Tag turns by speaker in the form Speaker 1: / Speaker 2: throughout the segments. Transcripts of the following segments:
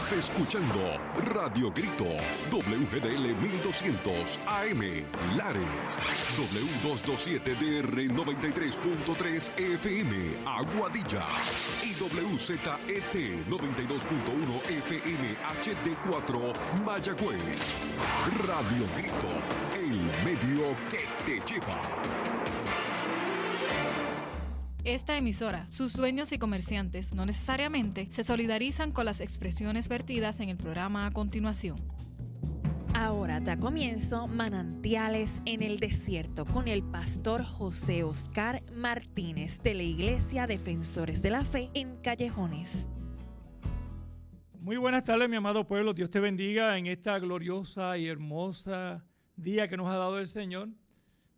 Speaker 1: Estás escuchando Radio Grito, WGDL 1200 AM, Lares, W227DR 93.3 FM, Aguadilla, y WZET 92.1 FM HD4, Mayagüez. Radio Grito, el medio que te lleva.
Speaker 2: Esta emisora, sus dueños y comerciantes no necesariamente se solidarizan con las expresiones vertidas en el programa a continuación.
Speaker 3: Ahora da comienzo Manantiales en el Desierto con el pastor José Oscar Martínez de la Iglesia Defensores de la Fe en Callejones.
Speaker 4: Muy buenas tardes, mi amado pueblo. Dios te bendiga en esta gloriosa y hermosa día que nos ha dado el Señor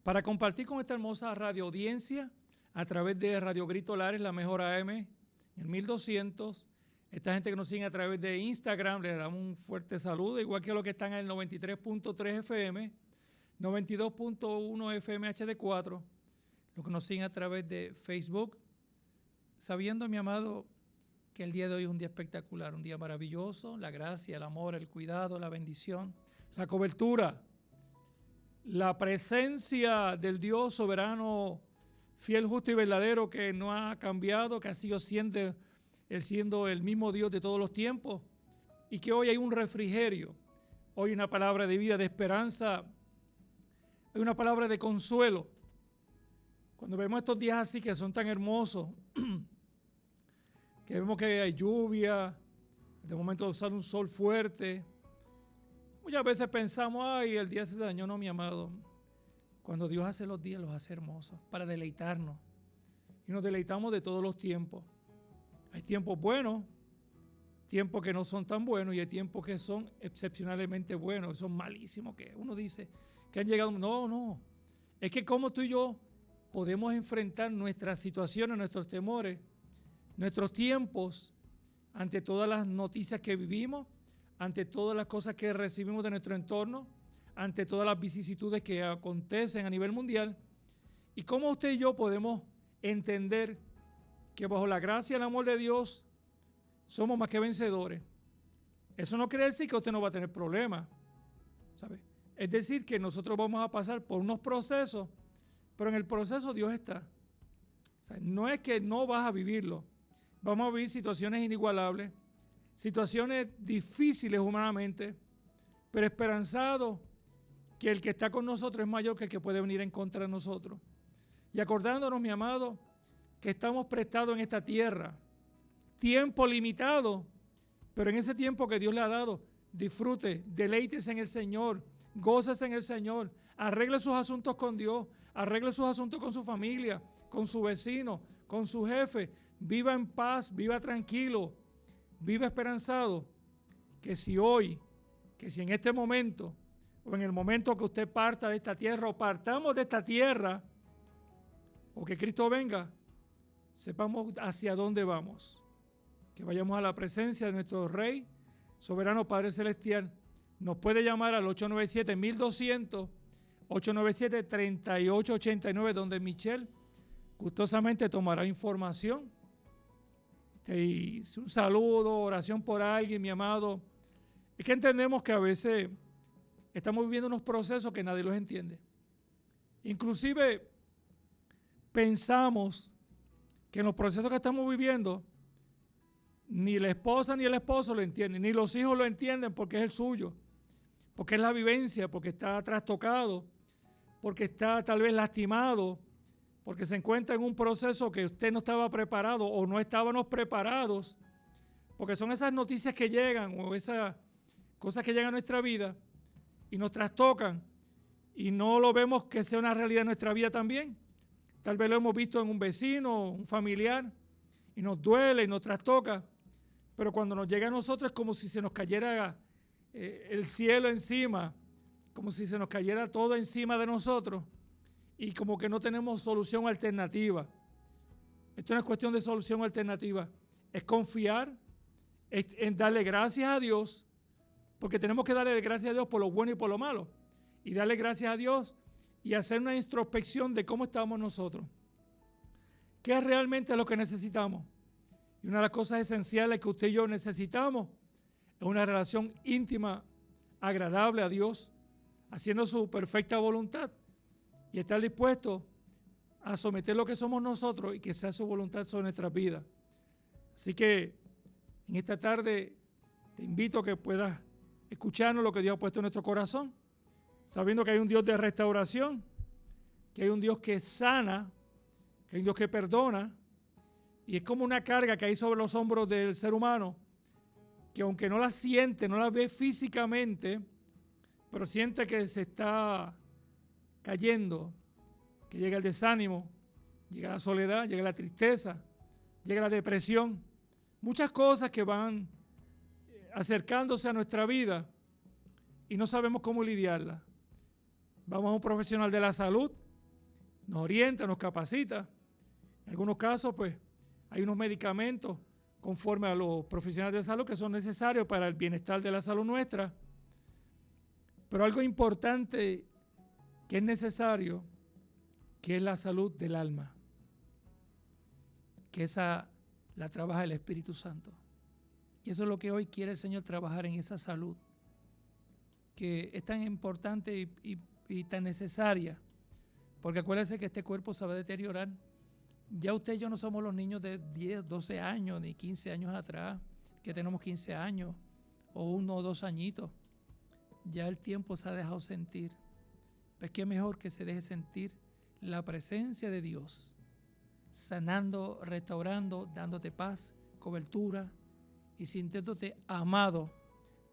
Speaker 4: para compartir con esta hermosa radio audiencia a través de Radio Grito Lares, la mejor AM, en el 1200. Esta gente que nos sigue a través de Instagram, les damos un fuerte saludo, igual que los que están en el 93.3 FM, 92.1 FM HD4, los que nos siguen a través de Facebook, sabiendo, mi amado, que el día de hoy es un día espectacular, un día maravilloso, la gracia, el amor, el cuidado, la bendición, la cobertura, la presencia del Dios soberano, fiel, justo y verdadero, que no ha cambiado, que ha sido siendo el mismo Dios de todos los tiempos, y que hoy hay un refrigerio, hoy una palabra de vida, de esperanza, hay una palabra de consuelo. Cuando vemos estos días así que son tan hermosos, que vemos que hay lluvia, de momento sale un sol fuerte, muchas veces pensamos, ay, el día se dañó. No, mi amado. Cuando Dios hace los días, los hace hermosos para deleitarnos. Y nos deleitamos de todos los tiempos. Hay tiempos buenos, tiempos que no son tan buenos, y hay tiempos que son excepcionalmente buenos, son malísimos, que uno dice que han llegado. No. Es que como tú y yo podemos enfrentar nuestras situaciones, nuestros temores, nuestros tiempos, ante todas las noticias que vivimos, ante todas las cosas que recibimos de nuestro entorno, ante todas las vicisitudes que acontecen a nivel mundial, y cómo usted y yo podemos entender que bajo la gracia y el amor de Dios somos más que vencedores. Eso no quiere decir que usted no va a tener problemas, ¿sabe? Es decir, que nosotros vamos a pasar por unos procesos, pero en el proceso Dios está. O sea, no es que no vas a vivirlo. Vamos a vivir situaciones inigualables, situaciones difíciles humanamente, pero esperanzados que el que está con nosotros es mayor que el que puede venir en contra de nosotros. Y acordándonos, mi amado, que estamos prestados en esta tierra, tiempo limitado, pero en ese tiempo que Dios le ha dado, disfrute, deleítese en el Señor, gócese en el Señor, arregle sus asuntos con Dios, arregle sus asuntos con su familia, con su vecino, con su jefe, viva en paz, viva tranquilo, viva esperanzado, que si en este momento, o en el momento que usted parta de esta tierra, o partamos de esta tierra, o que Cristo venga, sepamos hacia dónde vamos. Que vayamos a la presencia de nuestro Rey, soberano Padre Celestial. Nos puede llamar al 897-1200, 897-3889, donde Michelle gustosamente tomará información. Y un saludo, oración por alguien, mi amado. Es que entendemos que a veces estamos viviendo unos procesos que nadie los entiende. Inclusive pensamos que en los procesos que estamos viviendo ni la esposa ni el esposo lo entienden, ni los hijos lo entienden porque es el suyo, porque es la vivencia, porque está trastocado, porque está tal vez lastimado, porque se encuentra en un proceso que usted no estaba preparado o no estábamos preparados, porque son esas noticias que llegan o esas cosas que llegan a nuestra vida y nos trastocan y no lo vemos que sea una realidad en nuestra vida también. Tal vez lo hemos visto en un vecino, un familiar, y nos duele y nos trastoca, pero cuando nos llega a nosotros es como si se nos cayera el cielo encima, como si se nos cayera todo encima de nosotros y como que no tenemos solución alternativa. Esto no es cuestión de solución alternativa, es confiar, es en darle gracias a Dios, porque tenemos que darle gracias a Dios por lo bueno y por lo malo, y darle gracias a Dios y hacer una introspección de cómo estamos nosotros. ¿Qué es realmente lo que necesitamos? Y una de las cosas esenciales que usted y yo necesitamos en una relación íntima, agradable a Dios, haciendo su perfecta voluntad y estar dispuesto a someter lo que somos nosotros y que sea su voluntad sobre nuestras vidas. Así que en esta tarde te invito a que puedas escucharnos lo que Dios ha puesto en nuestro corazón, sabiendo que hay un Dios de restauración, que hay un Dios que sana, que hay un Dios que perdona, y es como una carga que hay sobre los hombros del ser humano, que aunque no la siente, no la ve físicamente, pero siente que se está cayendo, que llega el desánimo, llega la soledad, llega la tristeza, llega la depresión, muchas cosas que van acercándose a nuestra vida y no sabemos cómo lidiarla. Vamos a un profesional de la salud, nos orienta, nos capacita. En algunos casos, pues, hay unos medicamentos conforme a los profesionales de salud que son necesarios para el bienestar de la salud nuestra. Pero algo importante que es necesario, que es la salud del alma, que esa la trabaja el Espíritu Santo. Y eso es lo que hoy quiere el Señor, trabajar en esa salud, que es tan importante y tan necesaria, porque acuérdense que este cuerpo se va a deteriorar. Ya usted y yo no somos los niños de 10, 12 años, ni 15 años atrás, que tenemos 15 años, o 1 o 2 añitos. Ya el tiempo se ha dejado sentir. Pues qué mejor que se deje sentir la presencia de Dios, sanando, restaurando, dándote paz, cobertura y sintiéndote amado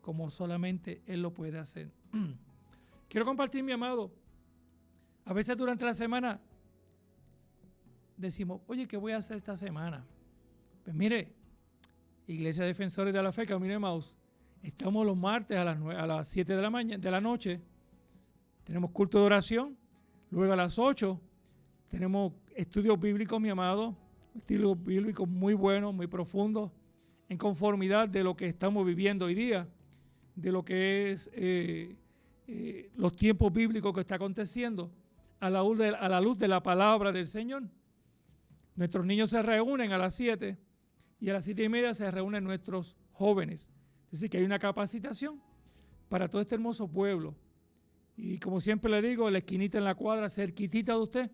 Speaker 4: como solamente Él lo puede hacer. Quiero compartir, mi amado, a veces durante la semana decimos, oye, ¿qué voy a hacer esta semana? Pues mire, Iglesia Defensores de la Fe, Camino de Emaús, estamos los martes a las 7 de la noche, tenemos culto de oración, luego a las 8 tenemos estudios bíblicos, mi amado, estudios bíblicos muy buenos, muy profundos, en conformidad de lo que estamos viviendo hoy día, de lo que es los tiempos bíblicos que está aconteciendo, a la luz de la palabra del Señor. Nuestros niños se reúnen a las 7 y a las 7:30 se reúnen nuestros jóvenes. Es decir, que hay una capacitación para todo este hermoso pueblo. Y como siempre le digo, la esquinita en la cuadra, cerquitita de usted,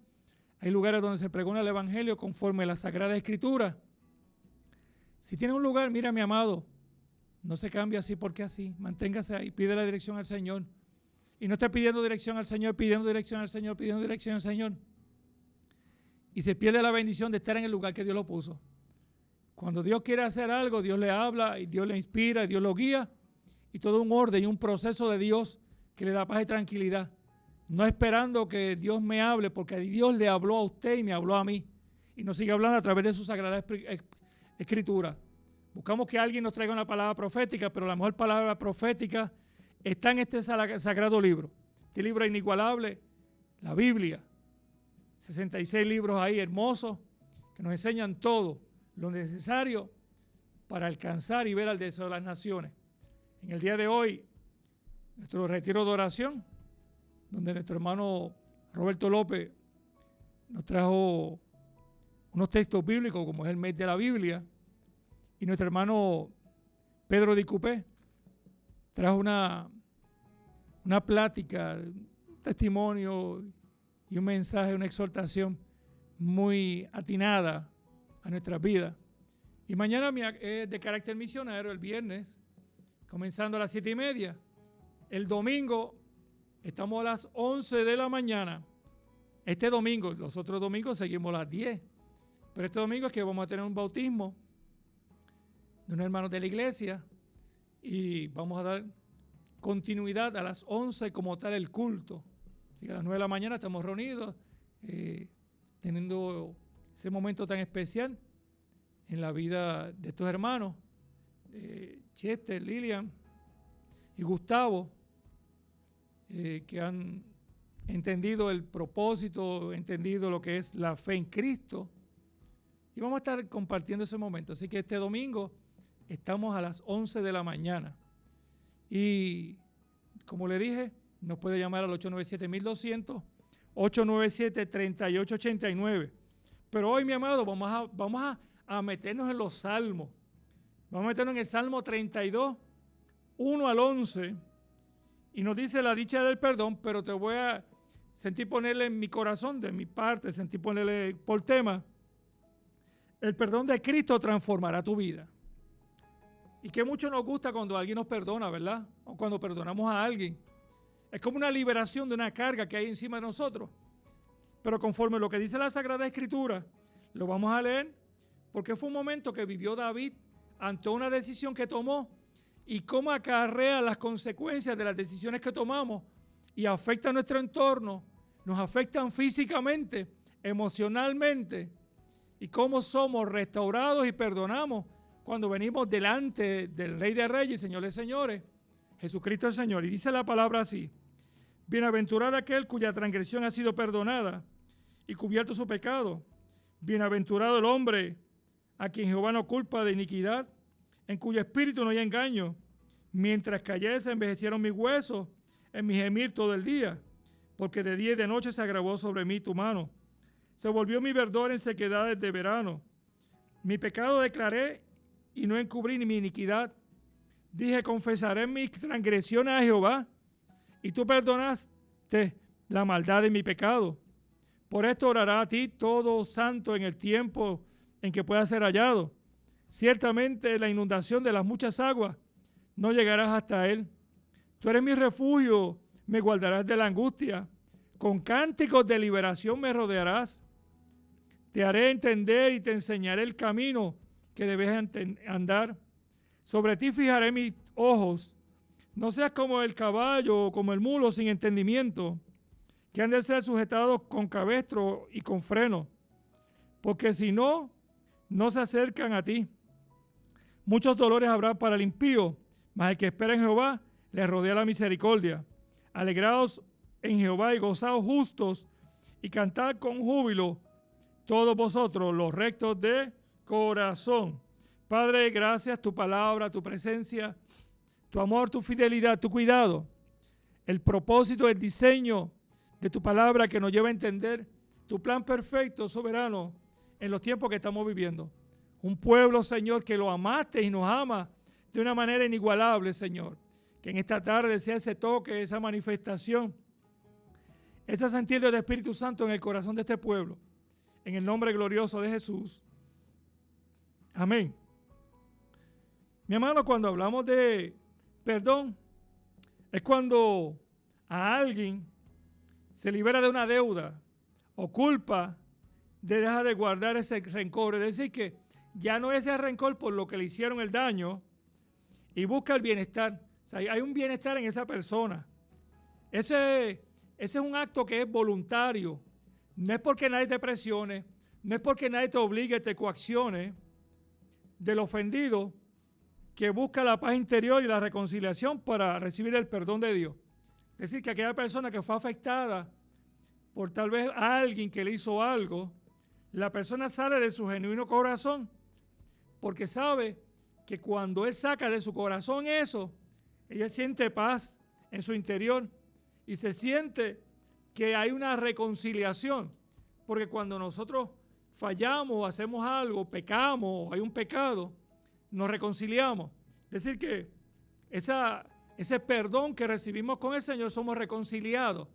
Speaker 4: hay lugares donde se pregona el Evangelio conforme a la Sagrada Escritura. Si tiene un lugar, mira, mi amado, no se cambie así porque así, manténgase ahí, pide la dirección al Señor. Y no esté pidiendo dirección al Señor, pidiendo dirección al Señor, pidiendo dirección al Señor. Y se pierde la bendición de estar en el lugar que Dios lo puso. Cuando Dios quiere hacer algo, Dios le habla y Dios le inspira y Dios lo guía. Y todo un orden y un proceso de Dios que le da paz y tranquilidad. No esperando que Dios me hable, porque Dios le habló a usted y me habló a mí. Y nos sigue hablando a través de su Sagrada Escritura. Buscamos que alguien nos traiga una palabra profética, pero la mejor palabra profética está en este sagrado libro. Este libro inigualable, la Biblia. 66 libros ahí hermosos que nos enseñan todo lo necesario para alcanzar y ver al deseo de las naciones. En el día de hoy, nuestro retiro de oración, donde nuestro hermano Roberto López nos trajo unos textos bíblicos, como es el mes de la Biblia, y nuestro hermano Pedro Di Cupé trajo una plática, un testimonio y un mensaje, una exhortación muy atinada a nuestras vidas. Y mañana es de carácter misionero, el viernes, comenzando a las 7:30. El domingo estamos a las 11 de la mañana. Este domingo, los otros domingos seguimos a las 10. Pero este domingo es que vamos a tener un bautismo de unos hermanos de la iglesia y vamos a dar continuidad a las 11 como tal el culto. Así que a las 9 de la mañana estamos reunidos, teniendo ese momento tan especial en la vida de estos hermanos, Chester, Lilian y Gustavo, que han entendido el propósito, entendido lo que es la fe en Cristo. Y vamos a estar compartiendo ese momento. Así que este domingo estamos a las 11 de la mañana. Y como le dije, nos puede llamar al 897-1200, 897-3889. Pero hoy, mi amado, vamos a meternos en los salmos. Vamos a meternos en el Salmo 32 1 al 11, y nos dice la dicha del perdón, pero te voy a sentir ponerle en mi corazón, de mi parte, sentir ponerle por tema, el perdón de Cristo transformará tu vida. Y que mucho nos gusta cuando alguien nos perdona, ¿verdad? O cuando perdonamos a alguien. Es como una liberación de una carga que hay encima de nosotros. Pero conforme lo que dice la Sagrada Escritura, lo vamos a leer, porque fue un momento que vivió David ante una decisión que tomó y cómo acarrea las consecuencias de las decisiones que tomamos y afecta a nuestro entorno, nos afectan físicamente, emocionalmente, y cómo somos restaurados y perdonamos cuando venimos delante del Rey de Reyes y Señor de Señores, Jesucristo el Señor. Y dice la palabra así: bienaventurado aquel cuya transgresión ha sido perdonada y cubierto su pecado. Bienaventurado el hombre a quien Jehová no culpa de iniquidad, en cuyo espíritu no hay engaño. Mientras callé se envejecieron mis huesos en mi gemir todo el día, porque de día y de noche se agravó sobre mí tu mano. Se volvió mi verdor en sequedades de verano. Mi pecado declaré y no encubrí ni mi iniquidad. Dije, confesaré mis transgresiones a Jehová, y tú perdonaste la maldad de mi pecado. Por esto orará a ti todo santo en el tiempo en que pueda ser hallado. Ciertamente la inundación de las muchas aguas no llegarás hasta él. Tú eres mi refugio, me guardarás de la angustia. Con cánticos de liberación me rodearás. Te haré entender y te enseñaré el camino que debes andar. Sobre ti fijaré mis ojos. No seas como el caballo o como el mulo sin entendimiento, que han de ser sujetados con cabestro y con freno, porque si no, no se acercan a ti. Muchos dolores habrá para el impío, mas el que espera en Jehová le rodea la misericordia. Alegraos en Jehová y gozaos justos, y cantad con júbilo todos vosotros los rectos de corazón. Padre, gracias, tu palabra, tu presencia, tu amor, tu fidelidad, tu cuidado, el propósito, el diseño de tu palabra que nos lleva a entender tu plan perfecto, soberano, en los tiempos que estamos viviendo. Un pueblo, Señor, que lo amaste y nos ama de una manera inigualable, Señor. Que en esta tarde sea ese toque, esa manifestación, ese sentir del Espíritu Santo en el corazón de este pueblo. En el nombre glorioso de Jesús. Amén. Mi hermano, cuando hablamos de perdón, es cuando a alguien se libera de una deuda o culpa de dejar de guardar ese rencor. Es decir, que ya no es ese rencor por lo que le hicieron el daño y busca el bienestar. O sea, hay un bienestar en esa persona. Ese es un acto que es voluntario. No es porque nadie te presione, no es porque nadie te obligue, te coaccione, del ofendido que busca la paz interior y la reconciliación para recibir el perdón de Dios. Es decir, que aquella persona que fue afectada por tal vez a alguien que le hizo algo, la persona sale de su genuino corazón porque sabe que cuando él saca de su corazón eso, ella siente paz en su interior y se siente que hay una reconciliación, porque cuando nosotros fallamos, hacemos algo, pecamos, hay un pecado, nos reconciliamos. Es decir que ese perdón que recibimos con el Señor, somos reconciliados.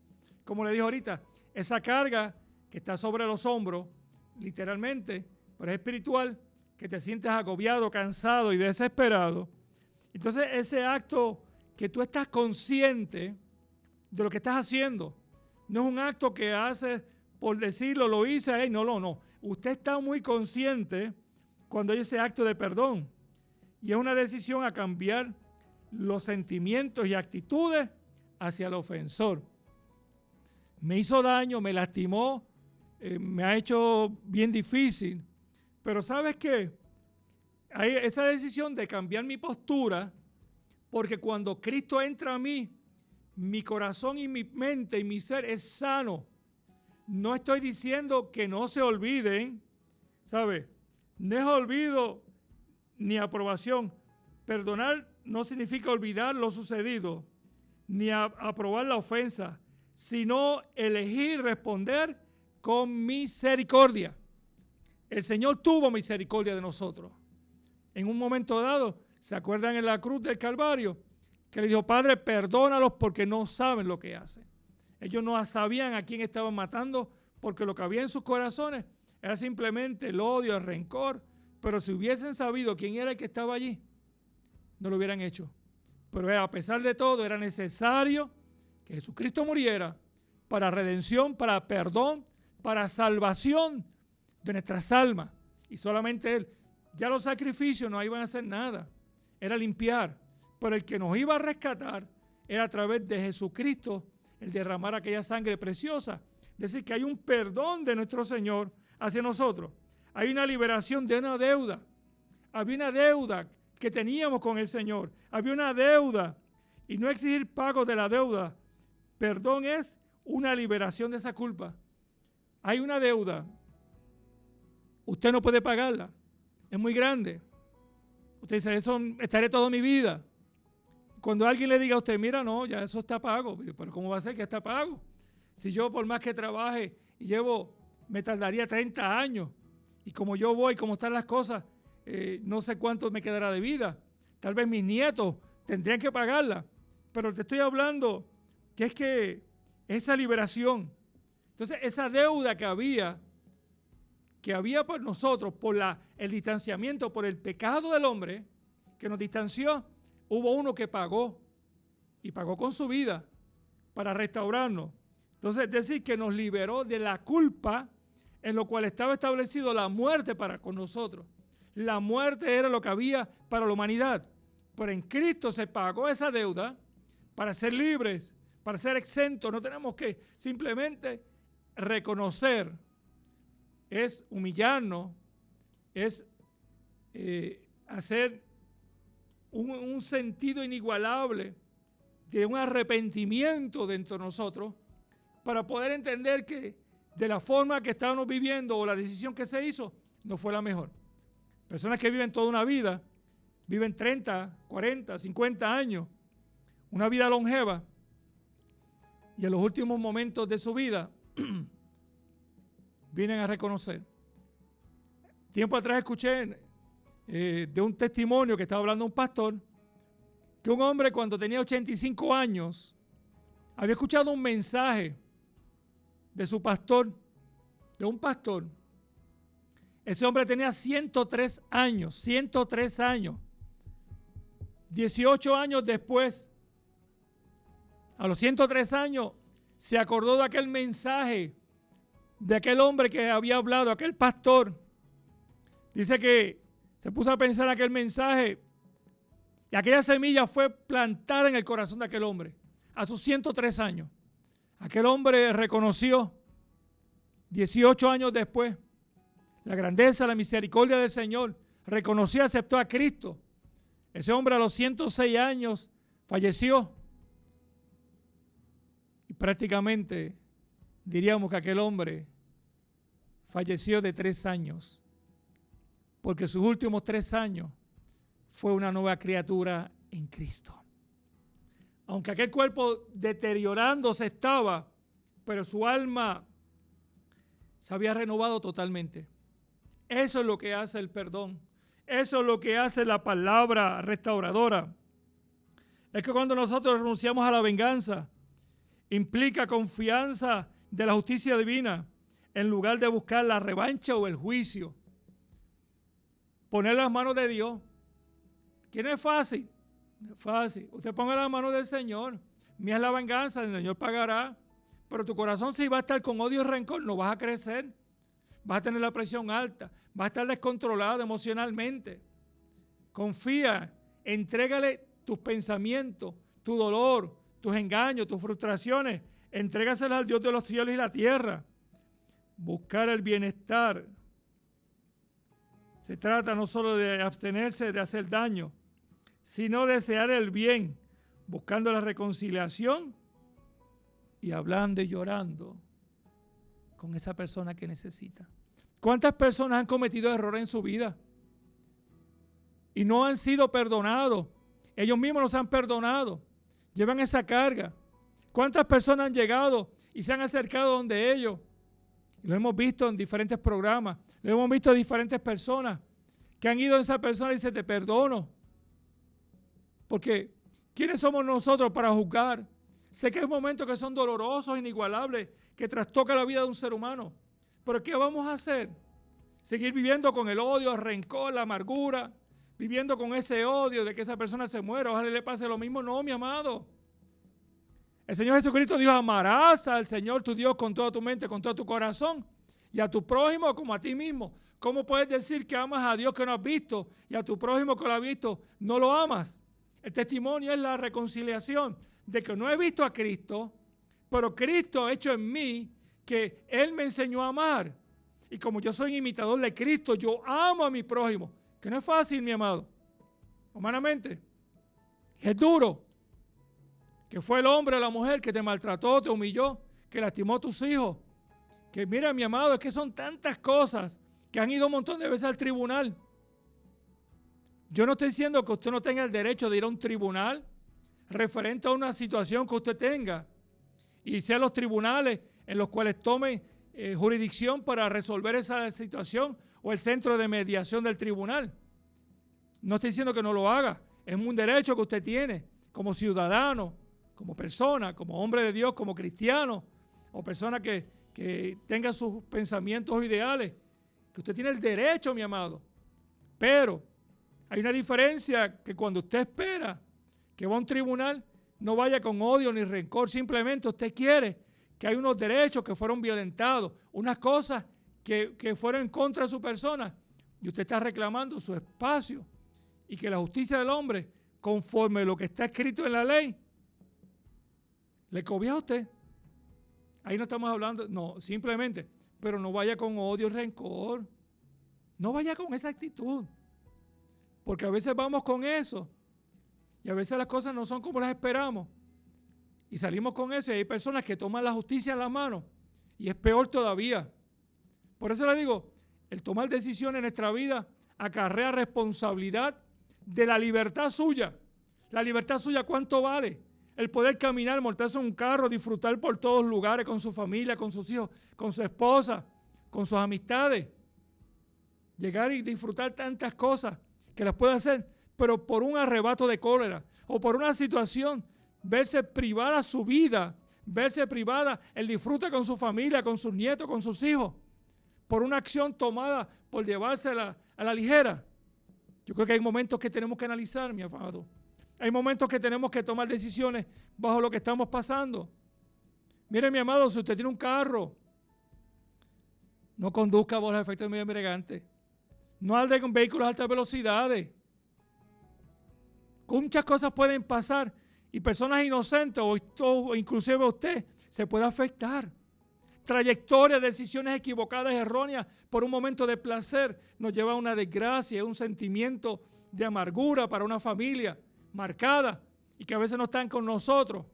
Speaker 4: Como le dije ahorita, esa carga que está sobre los hombros, literalmente, pero es espiritual, que te sientes agobiado, cansado y desesperado. Entonces ese acto que tú estás consciente de lo que estás haciendo, no es un acto que haces por decirlo, lo hice, no. Usted está muy consciente cuando hay ese acto de perdón. Y es una decisión a cambiar los sentimientos y actitudes hacia el ofensor. Me hizo daño, me lastimó, me ha hecho bien difícil. Pero ¿sabes qué? Hay esa decisión de cambiar mi postura, porque cuando Cristo entra a mí, mi corazón y mi mente y mi ser es sano. No estoy diciendo que no se olviden, ¿sabe? No es olvido ni aprobación. Perdonar no significa olvidar lo sucedido, ni aprobar la ofensa, sino elegir responder con misericordia. El Señor tuvo misericordia de nosotros. En un momento dado, ¿se acuerdan en la cruz del Calvario? que le dijo, Padre, perdónalos porque no saben lo que hacen. Ellos no sabían a quién estaban matando porque lo que había en sus corazones era simplemente el odio, el rencor. Pero si hubiesen sabido quién era el que estaba allí, no lo hubieran hecho. Pero a pesar de todo, era necesario que Jesucristo muriera para redención, para perdón, para salvación de nuestras almas. Y solamente Él. Ya los sacrificios no iban a hacer nada. Era limpiar. Pero el que nos iba a rescatar era a través de Jesucristo el derramar aquella sangre preciosa. Es decir, que hay un perdón de nuestro Señor hacia nosotros. Hay una liberación de una deuda. Había una deuda que teníamos con el Señor. Había una deuda. Y no exigir pago de la deuda. Perdón es una liberación de esa culpa. Hay una deuda. Usted no puede pagarla. Es muy grande. Usted dice, eso estaré toda mi vida. Cuando alguien le diga a usted, mira, no, ya eso está pago. Pero ¿cómo va a ser que está pago? Si yo por más que trabaje y me tardaría 30 años. Y como yo voy, como están las cosas, no sé cuánto me quedará de vida. Tal vez mis nietos tendrían que pagarla. Pero te estoy hablando que es que esa liberación. Entonces, esa deuda que había por nosotros, por el distanciamiento, por el pecado del hombre, que nos distanció, hubo uno que pagó, y pagó con su vida, para restaurarnos. Entonces, es decir, que nos liberó de la culpa, en lo cual estaba establecido la muerte para con nosotros. La muerte era lo que había para la humanidad. Pero en Cristo se pagó esa deuda para ser libres, para ser exentos. No tenemos que simplemente reconocer, es humillarnos, es hacer un sentido inigualable de un arrepentimiento dentro de nosotros para poder entender que de la forma que estábamos viviendo o la decisión que se hizo no fue la mejor. Personas que viven toda una vida, viven 30, 40, 50 años, una vida longeva, y en los últimos momentos de su vida vienen a reconocer. Tiempo atrás escuché de un testimonio que estaba hablando un pastor, que un hombre cuando tenía 85 años había escuchado un mensaje de su pastor, de un pastor. Ese hombre tenía 103 años, 18 años después, a los 103 años, se acordó de aquel mensaje, de aquel hombre que había hablado, aquel pastor. Dice que se puso a pensar en aquel mensaje y aquella semilla fue plantada en el corazón de aquel hombre a sus 103 años. Aquel hombre reconoció 18 años después la grandeza, la misericordia del Señor. Reconoció y aceptó a Cristo. Ese hombre a los 106 años falleció. Y prácticamente diríamos que aquel hombre falleció de 3 años. Porque sus últimos 3 años fue una nueva criatura en Cristo. Aunque aquel cuerpo deteriorándose estaba, pero su alma se había renovado totalmente. Eso es lo que hace el perdón. Eso es lo que hace la palabra restauradora. Es que cuando nosotros renunciamos a la venganza, implica confianza de la justicia divina en lugar de buscar la revancha o el juicio. Poner las manos de Dios. ¿Que no es fácil? No es fácil. Usted ponga las manos del Señor. Mía es la venganza, el Señor pagará. Pero tu corazón, si va a estar con odio y rencor, no vas a crecer. Vas a tener la presión alta. Vas a estar descontrolado emocionalmente. Confía. Entrégale tus pensamientos, tu dolor, tus engaños, tus frustraciones. Entrégaselas al Dios de los cielos y la tierra. Buscar el bienestar. Se trata no solo de abstenerse de hacer daño, sino desear el bien, buscando la reconciliación y hablando y llorando con esa persona que necesita. ¿Cuántas personas han cometido errores en su vida y no han sido perdonados? Ellos mismos los han perdonado, llevan esa carga. ¿Cuántas personas han llegado y se han acercado donde ellos? Lo hemos visto en diferentes programas, lo hemos visto en diferentes personas que han ido a esa persona y dicen, te perdono. Porque ¿Quiénes somos nosotros para juzgar? Sé que hay momentos que son dolorosos, inigualables, que trastocan la vida de un ser humano. Pero ¿qué vamos a hacer? Seguir viviendo con el odio, el rencor, la amargura, viviendo con ese odio de que esa persona se muera, ojalá le pase lo mismo. No, mi amado. El Señor Jesucristo dijo, amarás al Señor tu Dios con toda tu mente, con todo tu corazón, y a tu prójimo como a ti mismo. ¿Cómo puedes decir que amas a Dios que no has visto y a tu prójimo que lo has visto no lo amas? El testimonio es la reconciliación de que no he visto a Cristo, pero Cristo ha hecho en mí que Él me enseñó a amar. Y como yo soy imitador de Cristo, yo amo a mi prójimo. Que no es fácil, mi amado. Humanamente. Es duro. Que fue el hombre o la mujer que te maltrató, te humilló, que lastimó a tus hijos. Que mira, mi amado, es que son tantas cosas que han ido un montón de veces al tribunal. Yo no estoy diciendo que usted no tenga el derecho de ir a un tribunal referente a una situación que usted tenga y sean los tribunales en los cuales tome jurisdicción para resolver esa situación o el centro de mediación del tribunal. No estoy diciendo que no lo haga, es un derecho que usted tiene como ciudadano, como persona, como hombre de Dios, como cristiano o persona que tenga sus pensamientos o ideales, que usted tiene el derecho, mi amado. Pero hay una diferencia que cuando usted espera que va a un tribunal, no vaya con odio ni rencor, simplemente usted quiere que hay unos derechos que fueron violentados, unas cosas que fueron en contra de su persona, y usted está reclamando su espacio y que la justicia del hombre, conforme a lo que está escrito en la ley, le cobija a usted. Ahí no estamos hablando, no, simplemente, pero no vaya con odio y rencor, no vaya con esa actitud, porque a veces vamos con eso y a veces las cosas no son como las esperamos y salimos con eso y hay personas que toman la justicia en las manos y es peor todavía. Por eso le digo, el tomar decisiones en nuestra vida acarrea responsabilidad de la libertad suya. La libertad suya, ¿cuánto vale? El poder caminar, montarse en un carro, disfrutar por todos lugares con su familia, con sus hijos, con su esposa, con sus amistades. Llegar y disfrutar tantas cosas que las puede hacer, pero por un arrebato de cólera o por una situación, verse privada su vida, verse privada el disfrute con su familia, con sus nietos, con sus hijos, por una acción tomada por llevársela a la ligera. Yo creo que hay momentos que tenemos que analizar, mi amado. Hay momentos que tenemos que tomar decisiones bajo lo que estamos pasando. Mire, mi amado, si usted tiene un carro, no conduzca bajo los efectos de medio embriagante. No ande con vehículos de altas velocidades. Muchas cosas pueden pasar y personas inocentes o inclusive usted se puede afectar. Trayectorias, decisiones equivocadas, erróneas por un momento de placer nos lleva a una desgracia, un sentimiento de amargura para una familia marcada y que a veces no están con nosotros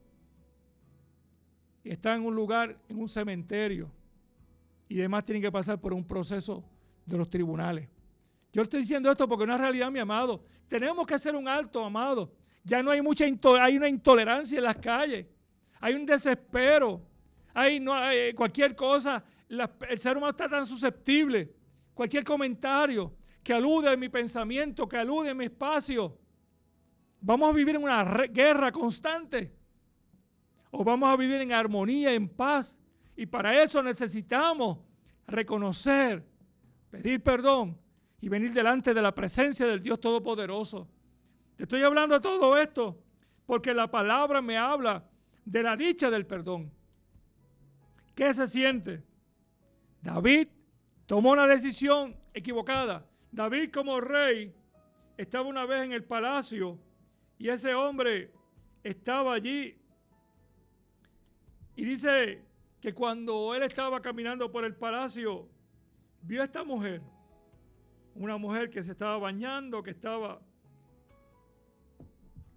Speaker 4: y están en un lugar, en un cementerio y demás tienen que pasar por un proceso de los tribunales. Yo estoy diciendo esto porque es una realidad, mi amado. Tenemos que hacer un alto, amado. Ya no hay hay una intolerancia en las calles, hay un desespero, hay cualquier cosa, el ser humano está tan susceptible, cualquier comentario que alude a mi pensamiento, que alude a mi espacio. ¿Vamos a vivir en una guerra constante? ¿O vamos a vivir en armonía, en paz? Y para eso necesitamos reconocer, pedir perdón y venir delante de la presencia del Dios Todopoderoso. Te estoy hablando de todo esto porque la palabra me habla de la dicha del perdón. ¿Qué se siente? David tomó una decisión equivocada. David como rey estaba una vez en el palacio y ese hombre estaba allí y dice que cuando él estaba caminando por el palacio vio a esta mujer, una mujer que se estaba bañando, que estaba,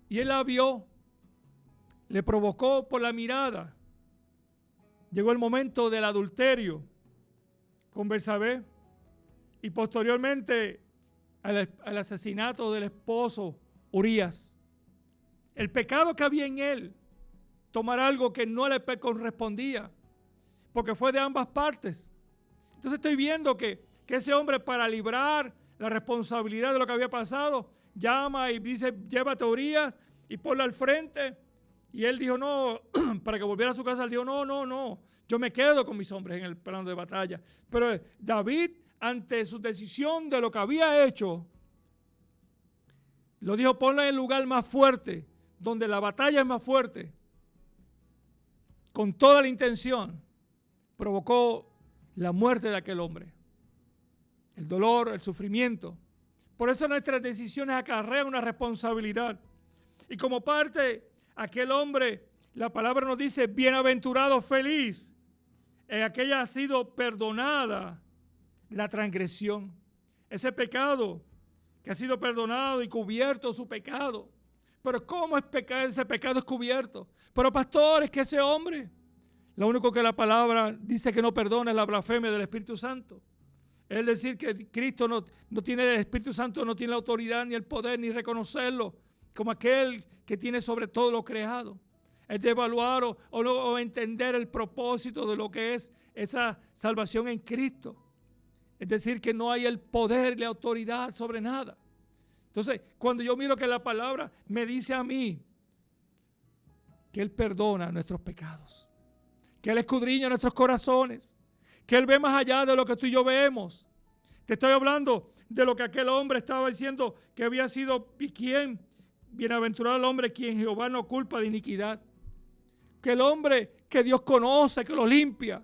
Speaker 4: y él la vio, le provocó por la mirada. Llegó el momento del adulterio con Betsabé y posteriormente al asesinato del esposo Urías. El pecado que había en él, tomar algo que no le correspondía, porque fue de ambas partes. Entonces estoy viendo que ese hombre, para librar la responsabilidad de lo que había pasado, llama y dice, llévate a Urías y ponla al frente. Y él dijo, no, para que volviera a su casa, él dijo, no, yo me quedo con mis hombres en el plano de batalla. Pero David, ante su decisión de lo que había hecho, lo dijo, ponla en el lugar más fuerte, donde la batalla es más fuerte. Con toda la intención, provocó la muerte de aquel hombre. El dolor, el sufrimiento. Por eso nuestras decisiones acarrean una responsabilidad. Y como parte, aquel hombre, la palabra nos dice, bienaventurado, feliz. En aquella ha sido perdonada la transgresión. Ese pecado que ha sido perdonado y cubierto su pecado. Pero ¿cómo es pecado? Ese pecado es cubierto. Pero pastor, es que ese hombre, lo único que la palabra dice que no perdona es la blasfemia del Espíritu Santo. Es decir, que Cristo no tiene, el Espíritu Santo no tiene la autoridad ni el poder ni reconocerlo como aquel que tiene sobre todo lo creado. Es de evaluar o entender el propósito de lo que es esa salvación en Cristo. Es decir, que no hay el poder y la autoridad sobre nada. Entonces, cuando yo miro que la palabra me dice a mí que Él perdona nuestros pecados, que Él escudriña nuestros corazones, que Él ve más allá de lo que tú y yo vemos. Te estoy hablando de lo que aquel hombre estaba diciendo que había sido, ¿y quién? Bienaventurado el hombre quien Jehová no culpa de iniquidad. Que el hombre que Dios conoce, que lo limpia,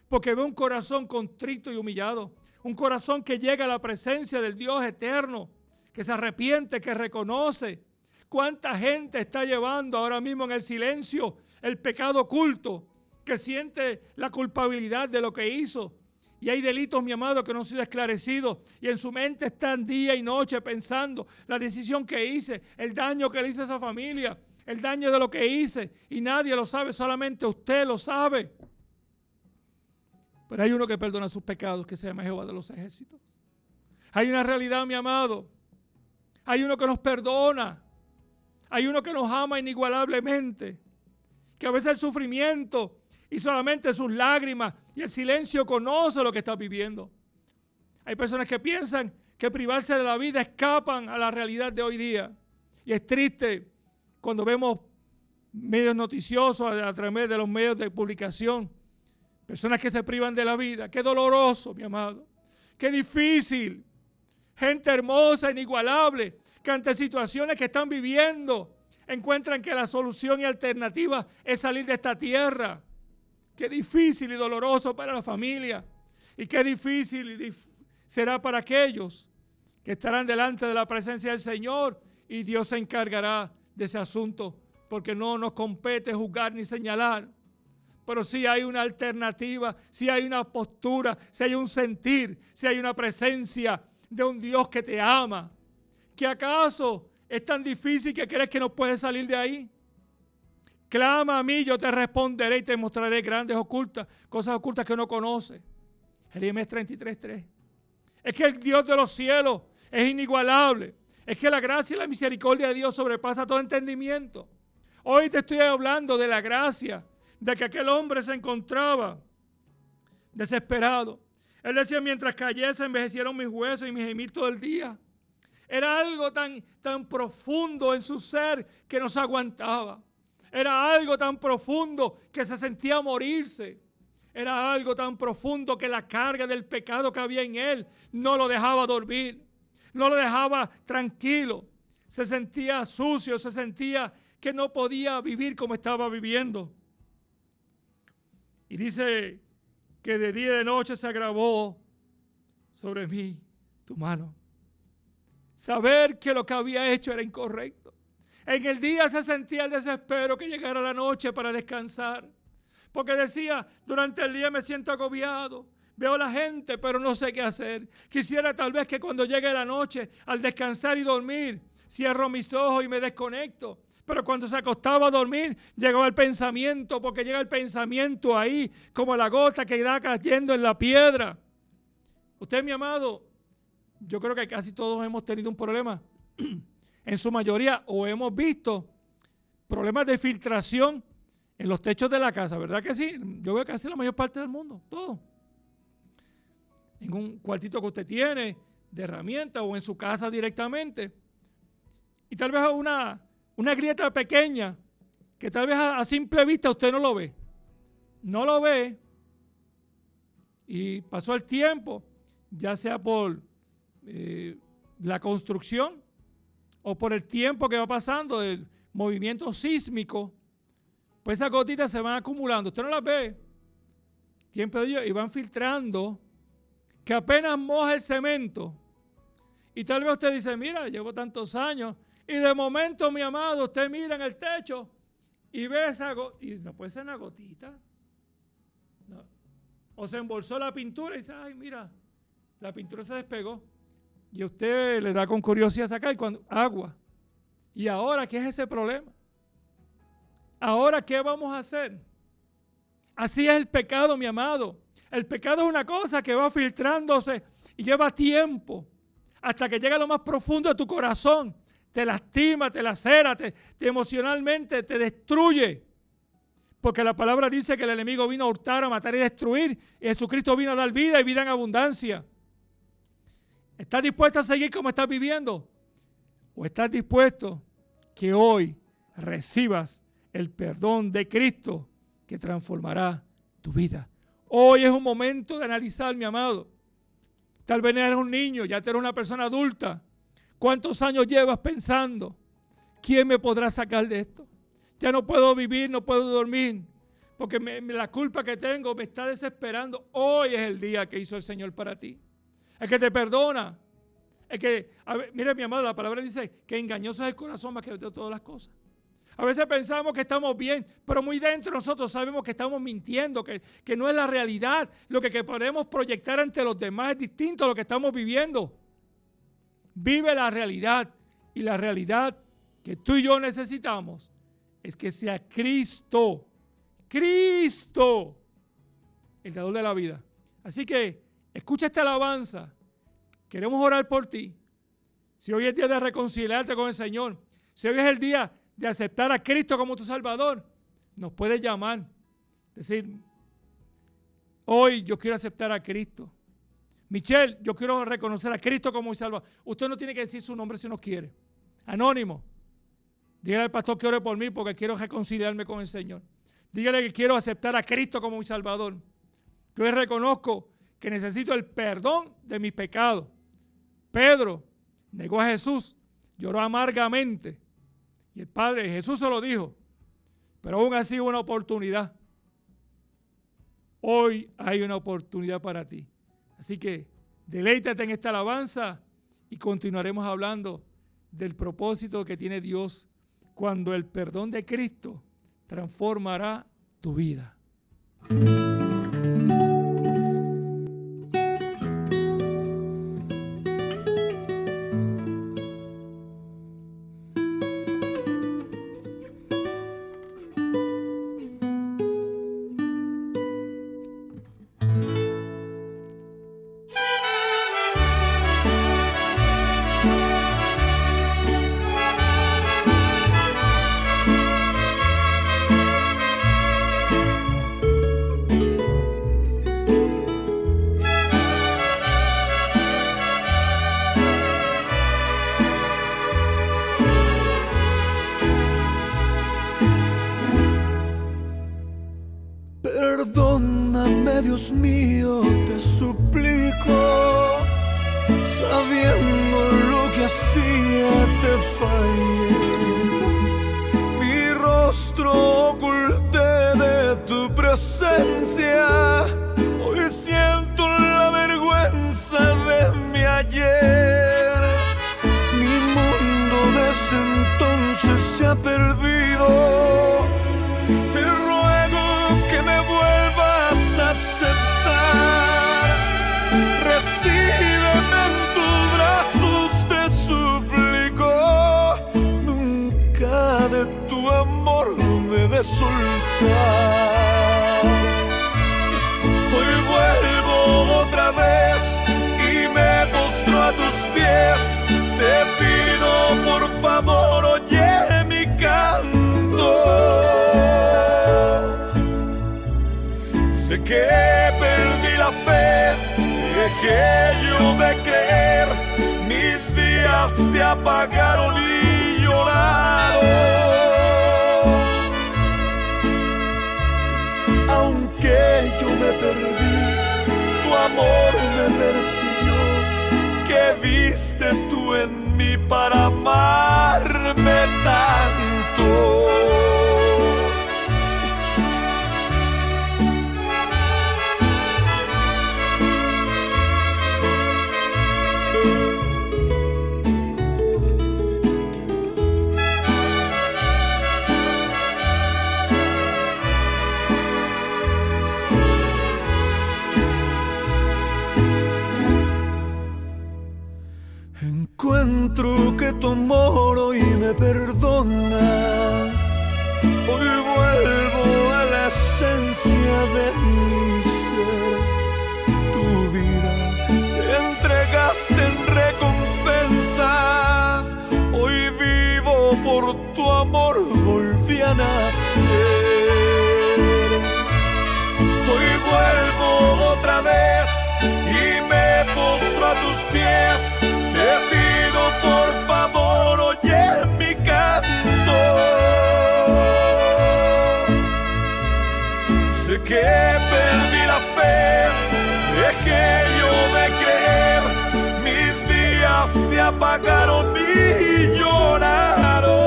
Speaker 4: porque ve un corazón contrito y humillado, un corazón que llega a la presencia del Dios eterno, que se arrepiente, que reconoce. ¿Cuánta gente está llevando ahora mismo en el silencio el pecado oculto, que siente la culpabilidad de lo que hizo? Y hay delitos, mi amado, que no han sido esclarecidos y en su mente están día y noche pensando la decisión que hice, el daño que le hice a esa familia, el daño de lo que hice, y nadie lo sabe, solamente usted lo sabe. Pero hay uno que perdona sus pecados, que se llama Jehová de los ejércitos. Hay una realidad, mi amado. Hay uno que nos perdona. Hay uno que nos ama inigualablemente. Que a veces el sufrimiento y solamente sus lágrimas y el silencio conoce lo que está viviendo. Hay personas que piensan que privarse de la vida escapan a la realidad de hoy día. Y es triste cuando vemos medios noticiosos a través de los medios de publicación. Personas que se privan de la vida. Qué doloroso, mi amado. Qué difícil. Gente hermosa, inigualable, que ante situaciones que están viviendo encuentran que la solución y alternativa es salir de esta tierra. Qué difícil y doloroso para la familia. Y qué difícil será para aquellos que estarán delante de la presencia del Señor y Dios se encargará de ese asunto, porque no nos compete juzgar ni señalar. Pero sí hay una alternativa, sí hay una postura, sí hay un sentir, sí hay una presencia de un Dios que te ama. ¿Que acaso es tan difícil que crees que no puedes salir de ahí? Clama a mí, yo te responderé y te mostraré grandes ocultas, cosas ocultas que no conoces. Jeremías 33:3. Es que el Dios de los cielos es inigualable. Es que la gracia y la misericordia de Dios sobrepasa todo entendimiento. Hoy te estoy hablando de la gracia, de que aquel hombre se encontraba desesperado. Él decía, mientras cayese, envejecieron mis huesos y mi gemir todo el día. Era algo tan profundo en su ser que no se aguantaba. Era algo tan profundo que se sentía morirse. Era algo tan profundo que la carga del pecado que había en él no lo dejaba dormir. No lo dejaba tranquilo. Se sentía sucio, se sentía que no podía vivir como estaba viviendo. Y dice que de día y de noche se agravó sobre mí tu mano. Saber que lo que había hecho era incorrecto. En el día se sentía el desespero que llegara la noche para descansar. Porque decía, durante el día me siento agobiado. Veo a la gente, pero no sé qué hacer. Quisiera tal vez que cuando llegue la noche, al descansar y dormir, cierro mis ojos y me desconecto. Pero cuando se acostaba a dormir, llegó el pensamiento, porque llega el pensamiento ahí, como la gota que irá cayendo en la piedra. Usted, mi amado, yo creo que casi todos hemos tenido un problema. En su mayoría, o hemos visto problemas de filtración en los techos de la casa, ¿verdad que sí? Yo veo casi la mayor parte del mundo, todo. En un cuartito que usted tiene, de herramientas, o en su casa directamente. Y tal vez una grieta pequeña que tal vez a simple vista usted no lo ve. No lo ve y pasó el tiempo, ya sea por la construcción o por el tiempo que va pasando, el movimiento sísmico, pues esas gotitas se van acumulando. Usted no las ve. Tiempo de ellos y van filtrando que apenas moja el cemento. Y tal vez usted dice, mira, llevo tantos años. Y de momento, mi amado, usted mira en el techo y ve esa gotita. Y no puede ser una gotita. No. O se embolsó la pintura y dice, ay, mira, la pintura se despegó. Y usted le da con curiosidad sacar agua. ¿Y ahora qué es ese problema? ¿Ahora qué vamos a hacer? Así es el pecado, mi amado. El pecado es una cosa que va filtrándose y lleva tiempo hasta que llega a lo más profundo de tu corazón. Te lastima, te lacera, te emocionalmente te destruye. Porque la palabra dice que el enemigo vino a hurtar, a matar y destruir. Y Jesucristo vino a dar vida y vida en abundancia. ¿Estás dispuesto a seguir como estás viviendo? ¿O estás dispuesto que hoy recibas el perdón de Cristo que transformará tu vida? Hoy es un momento de analizar, mi amado. Tal vez eres un niño, ya eres una persona adulta. ¿Cuántos años llevas pensando? ¿Quién me podrá sacar de esto? Ya no puedo vivir, no puedo dormir, porque la culpa que tengo me está desesperando. Hoy es el día que hizo el Señor para ti. El que te perdona. El que, mire, mi amado, la palabra dice que engañoso es el corazón más que de todas las cosas. A veces pensamos que estamos bien, pero muy dentro nosotros sabemos que estamos mintiendo, que no es la realidad. Lo que podemos proyectar ante los demás es distinto a lo que estamos viviendo. Vive la realidad, y la realidad que tú y yo necesitamos es que sea Cristo, el dador de la vida. Así que escucha esta alabanza. Queremos orar por ti. Si hoy es el día de reconciliarte con el Señor, si hoy es el día de aceptar a Cristo como tu Salvador, nos puedes llamar, decir, hoy yo quiero aceptar a Cristo. Michelle, yo quiero reconocer a Cristo como mi Salvador. Usted no tiene que decir su nombre si no quiere. Anónimo. Dígale al pastor que ore por mí porque quiero reconciliarme con el Señor. Dígale que quiero aceptar a Cristo como mi Salvador. Yo hoy reconozco que necesito el perdón de mis pecados. Pedro negó a Jesús, lloró amargamente. Y el Padre, Jesús se lo dijo, pero aún así hubo una oportunidad. Hoy hay una oportunidad para ti. Así que deleítate en esta alabanza y continuaremos hablando del propósito que tiene Dios cuando el perdón de Cristo transformará tu vida.
Speaker 5: Perdóname, Dios mío, te suplico, sabiendo lo que hacía te fallé. Mi rostro oculté de tu presencia, hoy siento la vergüenza de mi ayer. Mi mundo desde entonces se ha perdido. Aceptar, recíbeme en tus brazos, te suplico, nunca de tu amor me des soltar. Hoy vuelvo otra vez y me postro a tus pies, te pido por favor, oye mi canto. Sé que perdí la fe, dejé yo de creer, mis días se apagaron y lloraron. perdí, tu amor me persiguió. ¿Qué viste tú en mí para amarme tanto? Encuentro que tu amor hoy me perdona. Hoy vuelvo a la esencia de mi ser. Tu vida entregaste en recompensa. Hoy vivo por tu amor, volví a nacer. Hoy vuelvo otra vez y me postro a tus pies. Te pido por favor, oye mi canto. Sé que perdí la fe, dejé yo de creer. Mis días se apagaron y lloraron.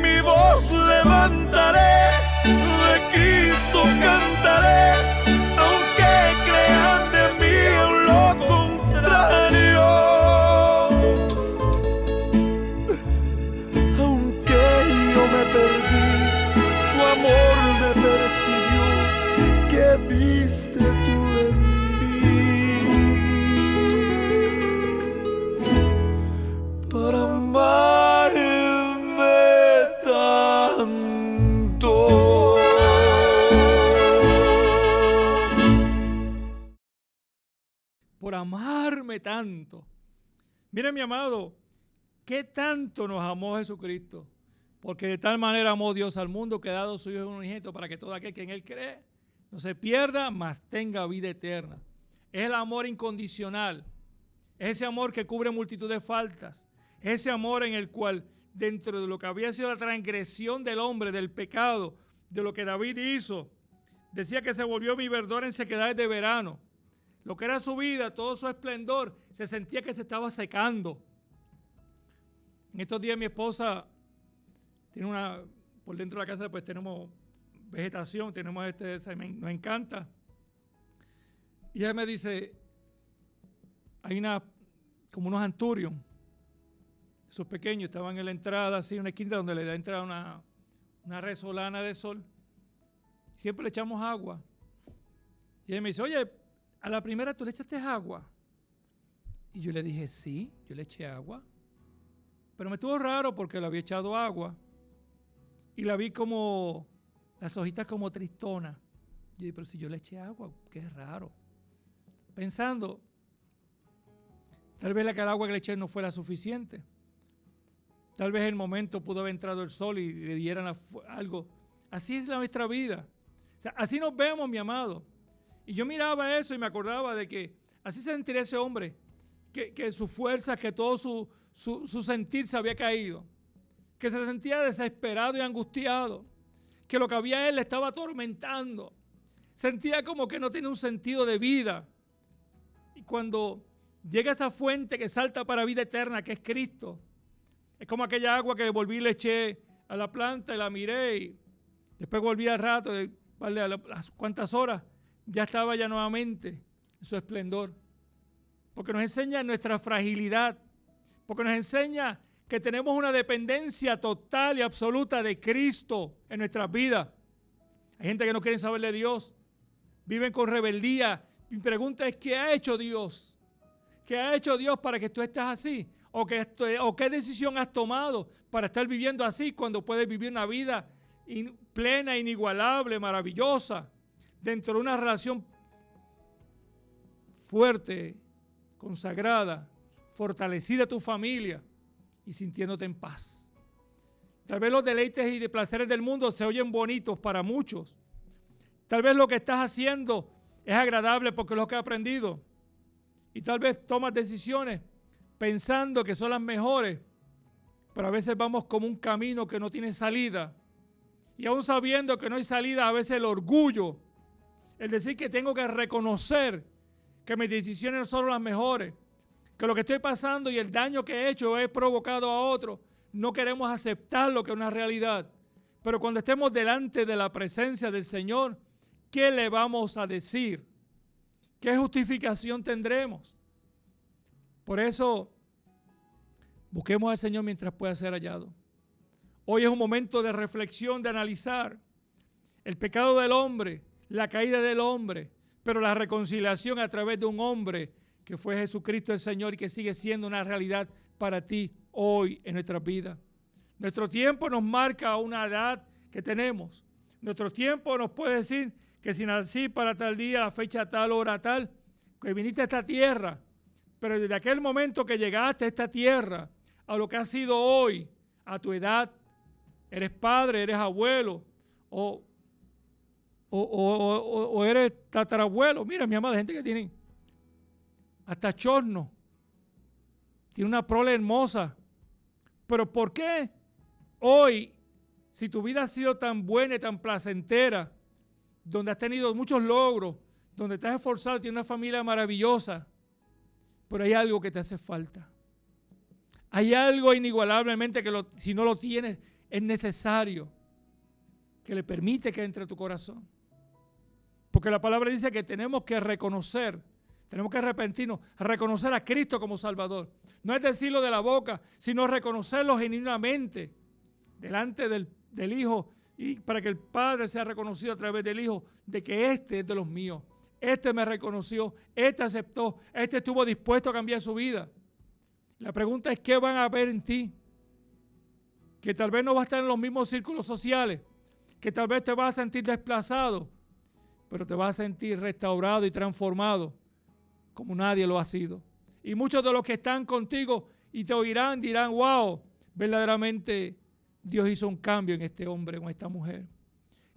Speaker 5: Mi voz levantaré, de Cristo cantaré. Aunque crean de mí lo contrario, aunque yo me perdí, tu amor me persiguió. ¿Qué viste tú en mí para amarme tanto?
Speaker 4: Por amarme tanto. Mire, mi amado, qué tanto nos amó Jesucristo. Porque de tal manera amó Dios al mundo que ha dado su Hijo unigénito para que todo aquel que en Él cree no se pierda, mas tenga vida eterna. Es el amor incondicional. Es ese amor que cubre multitud de faltas. Es ese amor en el cual, dentro de lo que había sido la transgresión del hombre, del pecado, de lo que David hizo, decía que se volvió mi verdor en sequedades de verano. Lo que era su vida, todo su esplendor, se sentía que se estaba secando. En estos días mi esposa tiene por dentro de la casa pues tenemos vegetación, tenemos nos encanta. Y ella me dice, hay como unos anturios, esos pequeños, estaban en la entrada, así, una esquina donde le da entrada una resolana de sol. Siempre le echamos agua. Y ella me dice, oye, a la primera tú le echaste agua. Y yo le dije, sí, yo le eché agua. Pero me estuvo raro porque le había echado agua. Y la vi como, las hojitas como tristonas. Yo dije, pero si yo le eché agua, qué raro. Pensando, tal vez el agua que le eché no fuera suficiente. Tal vez en el momento pudo haber entrado el sol y le dieran algo. Así es nuestra vida. O sea, así nos vemos, mi amado. Y yo miraba eso y me acordaba de que así se sentiría ese hombre, que su fuerza, que todo su sentir se había caído, que se sentía desesperado y angustiado, que lo que había él le estaba atormentando. Sentía como que no tenía un sentido de vida. Y cuando llega esa fuente que salta para vida eterna, que es Cristo, es como aquella agua que volví y le eché a la planta y la miré y después volví al rato, a las cuantas horas, ya estaba ya nuevamente en su esplendor. Porque nos enseña nuestra fragilidad, porque nos enseña que tenemos una dependencia total y absoluta de Cristo en nuestras vidas. Hay gente que no quiere saber de Dios, viven con rebeldía. Mi pregunta es, ¿qué ha hecho Dios? ¿Qué ha hecho Dios para que tú estés así? ¿O qué decisión has tomado para estar viviendo así cuando puedes vivir una vida plena, inigualable, maravillosa, dentro de una relación fuerte, consagrada, fortalecida tu familia y sintiéndote en paz? Tal vez los deleites y de placeres del mundo se oyen bonitos para muchos. Tal vez lo que estás haciendo es agradable porque es lo que has aprendido. Y tal vez tomas decisiones pensando que son las mejores, pero a veces vamos como un camino que no tiene salida Y aún sabiendo que no hay salida, a veces el orgullo, el decir que tengo que reconocer que mis decisiones no son las mejores, que lo que estoy pasando y el daño que he hecho he provocado a otro, no queremos aceptar lo que es una realidad. Pero cuando estemos delante de la presencia del Señor, ¿qué le vamos a decir? ¿Qué justificación tendremos? Por eso, busquemos al Señor mientras pueda ser hallado. Hoy es un momento de reflexión, de analizar el pecado del hombre, la caída del hombre, pero la reconciliación a través de un hombre que fue Jesucristo el Señor y que sigue siendo una realidad para ti hoy en nuestras vidas. Nuestro tiempo nos marca una edad que tenemos. Nuestro tiempo nos puede decir que si nací para tal día, la fecha tal, hora tal, que viniste a esta tierra, pero desde aquel momento que llegaste a esta tierra, a lo que has sido hoy, a tu edad, eres padre, eres abuelo, o eres tatarabuelo. Mira, mi amada, gente que tiene hasta chorno, tiene una prole hermosa. Pero ¿por qué hoy, si tu vida ha sido tan buena y tan placentera, donde has tenido muchos logros, donde te has esforzado, tienes una familia maravillosa, pero hay algo que te hace falta? Hay algo inigualablemente que si no lo tienes, es necesario que le permite que entre a tu corazón. Porque la palabra dice que tenemos que reconocer, tenemos que arrepentirnos, reconocer a Cristo como Salvador. No es decirlo de la boca, sino reconocerlo genuinamente delante del Hijo, y para que el Padre sea reconocido a través del Hijo, de que este es de los míos. Este me reconoció, este aceptó, este estuvo dispuesto a cambiar su vida. La pregunta es, ¿qué van a ver en ti? Que tal vez no vas a estar en los mismos círculos sociales, que tal vez te vas a sentir desplazado, pero te vas a sentir restaurado y transformado como nadie lo ha sido. Y muchos de los que están contigo y te oirán dirán, wow, verdaderamente Dios hizo un cambio en este hombre o en esta mujer.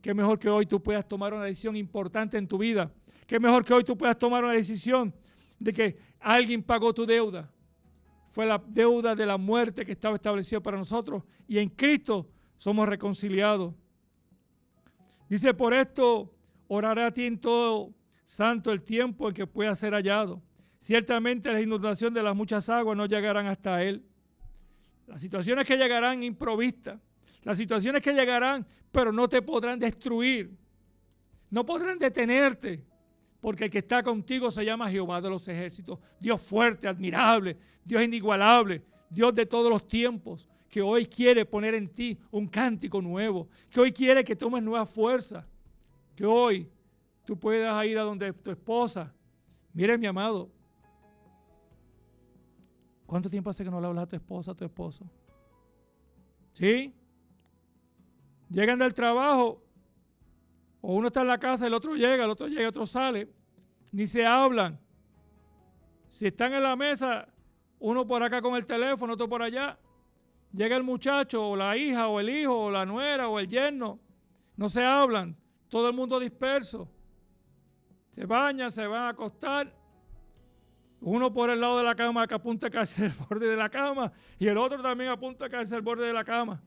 Speaker 4: Qué mejor que hoy tú puedas tomar una decisión importante en tu vida. Qué mejor que hoy tú puedas tomar una decisión de que alguien pagó tu deuda. Fue la deuda de la muerte que estaba establecida para nosotros, y en Cristo somos reconciliados. Dice, por esto oraré a ti en todo santo el tiempo en que pueda ser hallado. Ciertamente la inundación de las muchas aguas no llegarán hasta él. Las situaciones que llegarán improvistas, las situaciones que llegarán, pero no te podrán destruir, no podrán detenerte, porque el que está contigo se llama Jehová de los ejércitos, Dios fuerte, admirable, Dios inigualable, Dios de todos los tiempos, que hoy quiere poner en ti un cántico nuevo, que hoy quiere que tomes nueva fuerza, que hoy tú puedas ir a donde tu esposa. Mire, mi amado, ¿cuánto tiempo hace que no le hablas a tu esposa, a tu esposo? ¿Sí? Llegan del trabajo, o uno está en la casa, el otro llega, otro sale, ni se hablan. Si están en la mesa, uno por acá con el teléfono, otro por allá, llega el muchacho, o la hija, o el hijo, o la nuera, o el yerno, no se hablan, todo el mundo disperso. Se bañan, se van a acostar, uno por el lado de la cama que apunta a caerse el borde de la cama, y el otro también apunta a caerse el borde de la cama.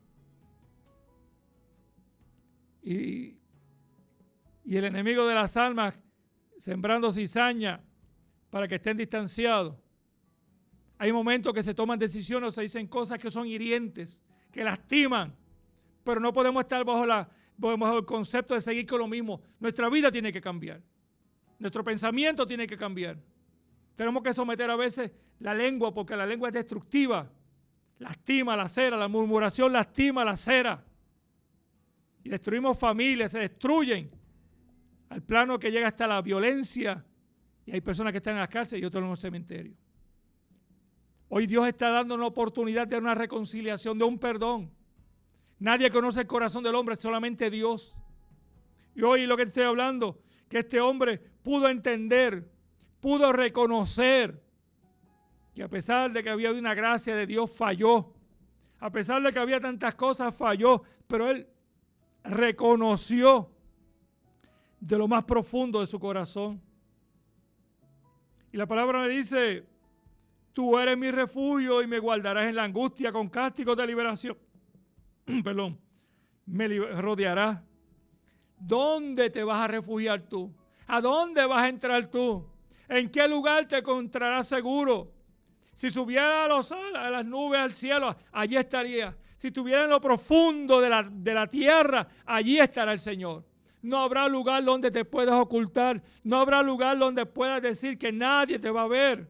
Speaker 4: Y el enemigo de las almas sembrando cizaña para que estén distanciados. Hay momentos que se toman decisiones o se dicen cosas que son hirientes, que lastiman, pero no podemos estar bajo el concepto de seguir con lo mismo. Nuestra vida tiene que cambiar, nuestro pensamiento tiene que cambiar. Tenemos que someter a veces la lengua, porque la lengua es destructiva, lastima la cera, la murmuración lastima la cera. Y destruimos familias, se destruyen al plano que llega hasta la violencia, y hay personas que están en las cárceles y otros en los cementerios. Hoy Dios está dando una oportunidad de una reconciliación, de un perdón. Nadie conoce el corazón del hombre, solamente Dios. Y hoy lo que te estoy hablando, que este hombre pudo entender, pudo reconocer que a pesar de que había una gracia de Dios, falló. A pesar de que había tantas cosas, falló, pero él reconoció de lo más profundo de su corazón. Y la palabra me dice, tú eres mi refugio y me guardarás en la angustia con cánticos de liberación. Perdón. me rodeará. ¿Dónde te vas a refugiar tú? ¿A dónde vas a entrar tú? ¿En qué lugar te encontrarás seguro? Si subiera a las nubes al cielo, allí estaría. Si estuviera en lo profundo de la tierra, allí estará el Señor. No habrá lugar donde te puedas ocultar. No habrá lugar donde puedas decir que nadie te va a ver.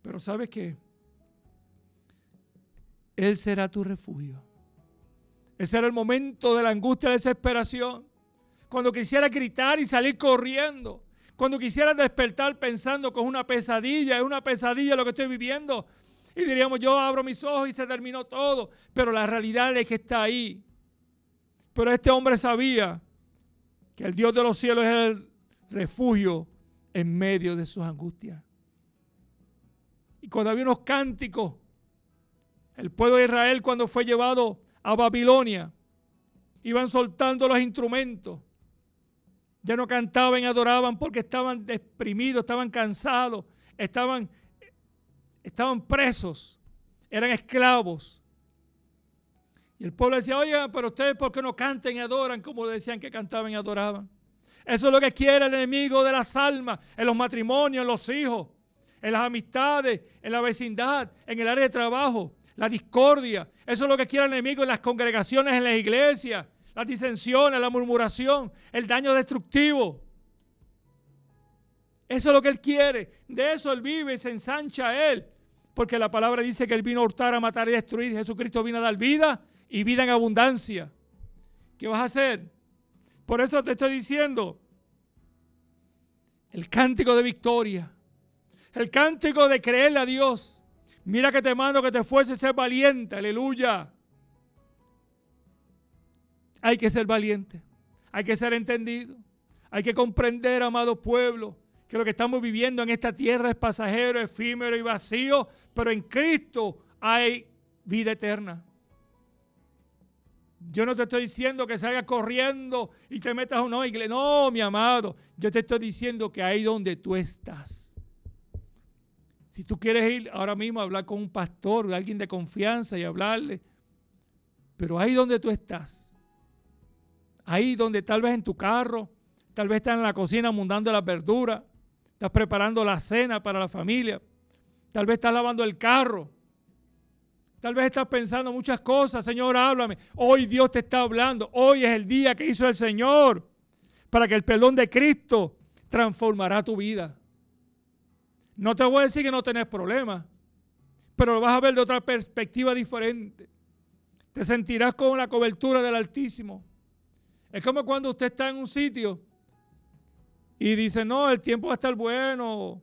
Speaker 4: Pero ¿sabes qué? Él será tu refugio. Ese era el momento de la angustia y la desesperación. Cuando quisiera gritar y salir corriendo. Cuando quisiera despertar pensando que es una pesadilla lo que estoy viviendo. Y diríamos, yo abro mis ojos y se terminó todo. Pero la realidad es que está ahí. Pero este hombre sabía que el Dios de los cielos es el refugio en medio de sus angustias. Y cuando había unos cánticos, el pueblo de Israel cuando fue llevado a Babilonia, iban soltando los instrumentos. Ya no cantaban y adoraban porque estaban deprimidos, estaban cansados, estaban presos, eran esclavos. Y el pueblo decía, oye, pero ustedes ¿por qué no cantan y adoran como decían que cantaban y adoraban? Eso es lo que quiere el enemigo de las almas, en los matrimonios, en los hijos, en las amistades, en la vecindad, en el área de trabajo, la discordia. Eso es lo que quiere el enemigo en las congregaciones, en las iglesias, las disensiones, la murmuración, el daño destructivo. Eso es lo que él quiere. De eso él vive y se ensancha a él. Porque la palabra dice que él vino a hurtar, a matar y a destruir. Jesucristo vino a dar vida y vida en abundancia. ¿Qué vas a hacer? Por eso te estoy diciendo, el cántico de victoria, el cántico de creerle a Dios. Mira que te mando que te esfuerces a ser valiente, aleluya. Hay que ser valiente, hay que ser entendido, hay que comprender, amado pueblo, que lo que estamos viviendo en esta tierra es pasajero, efímero y vacío, pero en Cristo hay vida eterna. Yo no te estoy diciendo que salgas corriendo y te metas a una iglesia. No, mi amado. Yo te estoy diciendo que ahí donde tú estás. Si tú quieres ir ahora mismo a hablar con un pastor, alguien de confianza y hablarle. Pero ahí donde tú estás. Ahí donde tal vez en tu carro, tal vez estás en la cocina mundando las verduras. Estás preparando la cena para la familia. Tal vez estás lavando el carro. Tal vez estás pensando muchas cosas. Señor, háblame. Hoy Dios te está hablando. Hoy es el día que hizo el Señor para que el perdón de Cristo transformará tu vida. No te voy a decir que no tenés problemas, pero lo vas a ver de otra perspectiva diferente. Te sentirás con la cobertura del Altísimo. Es como cuando usted está en un sitio y dice, no, el tiempo va a estar bueno,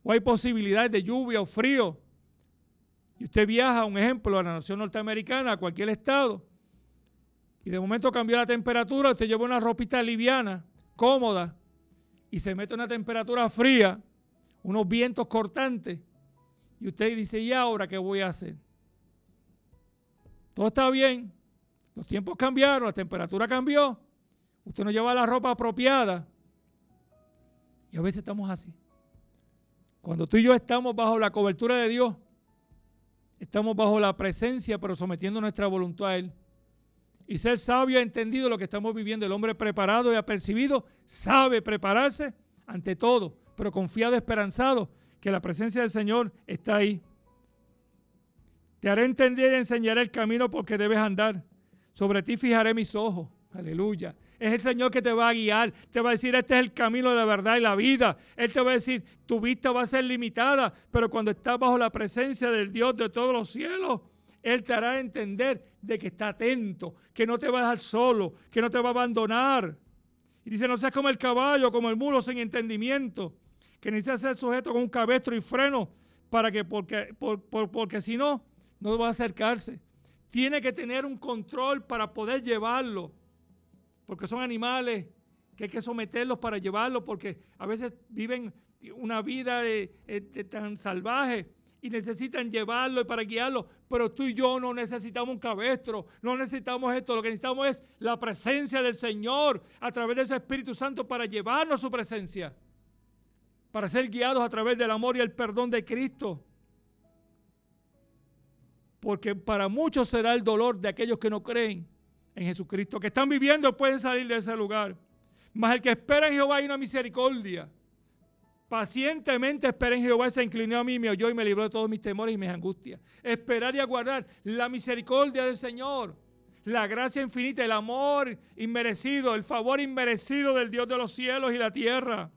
Speaker 4: o hay posibilidades de lluvia o frío. Y usted viaja, un ejemplo, a la nación norteamericana, a cualquier estado, y de momento cambió la temperatura, usted lleva una ropita liviana, cómoda, y se mete a una temperatura fría, unos vientos cortantes, y usted dice, ¿y ahora qué voy a hacer? Todo está bien, los tiempos cambiaron, la temperatura cambió, usted no lleva la ropa apropiada, y a veces estamos así. Cuando tú y yo estamos bajo la cobertura de Dios, estamos bajo la presencia, pero sometiendo nuestra voluntad a Él. Y ser sabio y entendido lo que estamos viviendo. El hombre preparado y apercibido sabe prepararse ante todo, pero confiado, esperanzado, que la presencia del Señor está ahí. Te haré entender y enseñaré el camino por que debes andar. Sobre ti fijaré mis ojos. Aleluya. Es el Señor que te va a guiar. Te va a decir, este es el camino de la verdad y la vida. Él te va a decir, tu vista va a ser limitada, pero cuando estás bajo la presencia del Dios de todos los cielos, Él te hará entender de que está atento, que no te va a dejar solo, que no te va a abandonar. Y dice, no seas como el caballo, como el mulo sin entendimiento, que necesita ser sujeto con un cabestro y freno, para que porque si no, no va a acercarse. Tiene que tener un control para poder llevarlo. Porque son animales que hay que someterlos para llevarlos, porque a veces viven una vida tan salvaje y necesitan llevarlo y para guiarlo. Pero tú y yo no necesitamos un cabestro, no necesitamos esto. Lo que necesitamos es la presencia del Señor a través de ese Espíritu Santo para llevarnos su presencia, para ser guiados a través del amor y el perdón de Cristo. Porque para muchos será el dolor de aquellos que no creen, en Jesucristo. Que están viviendo pueden salir de ese lugar. Mas el que espera en Jehová hay una misericordia. Pacientemente espera en Jehová, se inclinó a mí, me oyó y me libró de todos mis temores y mis angustias. Esperar y aguardar la misericordia del Señor, la gracia infinita, el amor inmerecido, el favor inmerecido del Dios de los cielos y la tierra.